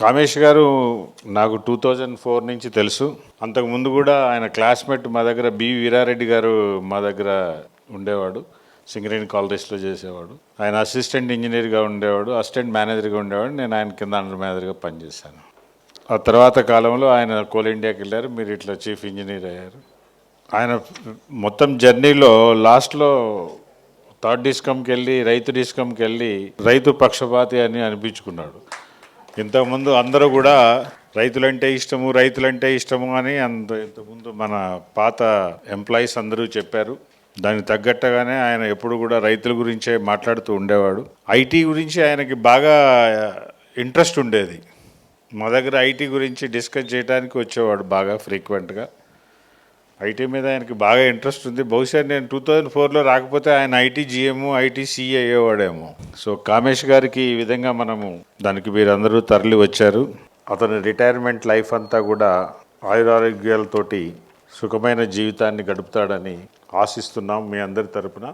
కామేష్ గారు నాకు 2004 నుంచి తెలుసు. అంతకుముందు కూడా ఆయన క్లాస్మేట్ మా దగ్గర బి వీరారెడ్డి గారు మా దగ్గర ఉండేవాడు. సింగరేణి కాలరీస్లో చేసేవాడు. ఆయన అసిస్టెంట్ ఇంజనీర్గా ఉండేవాడు, అసిస్టెంట్ మేనేజర్గా ఉండేవాడు. నేను ఆయన కింద అండర్ మేనేజర్గా పనిచేశాను. ఆ తర్వాత కాలంలో ఆయన కోల్ ఇండియాకి వెళ్ళారు, మీరు ఇట్లా చీఫ్ ఇంజనీర్ అయ్యారు. ఆయన మొత్తం జర్నీలో లాస్ట్లో థర్డ్ డిస్కంకి వెళ్ళి రైతు పక్షపాతి అని అనిపించుకున్నాడు. ఇంతకుముందు అందరూ కూడా రైతులంటే ఇష్టము అని ఇంతకుముందు మన పాత ఎంప్లాయీస్ అందరూ చెప్పారు. దానికి తగ్గట్టుగానే ఆయన ఎప్పుడు కూడా రైతుల గురించే మాట్లాడుతూ ఉండేవాడు. ఐటీ గురించి ఆయనకి బాగా ఇంట్రెస్ట్ ఉండేది. మా దగ్గర ఐటీ గురించి డిస్కస్ చేయడానికి వచ్చేవాడు బాగా ఫ్రీక్వెంట్గా. ఐటీ మీద ఆయనకి బాగా ఇంట్రెస్ట్ ఉంది. బహుశా నేను 2004లో రాకపోతే ఆయన ఐటీ జిఎం, ఐటీ సిఈ అయ్యేవాడేమో. సో కామేష్ గారికి ఈ విధంగా మనము దానికి మీరందరూ తరలి వచ్చారు. అతని రిటైర్మెంట్ లైఫ్ అంతా కూడా ఆయురారోగ్యాలతోటి సుఖమైన జీవితాన్ని గడుపుతాడని ఆశిస్తున్నాం మీ అందరి తరపున.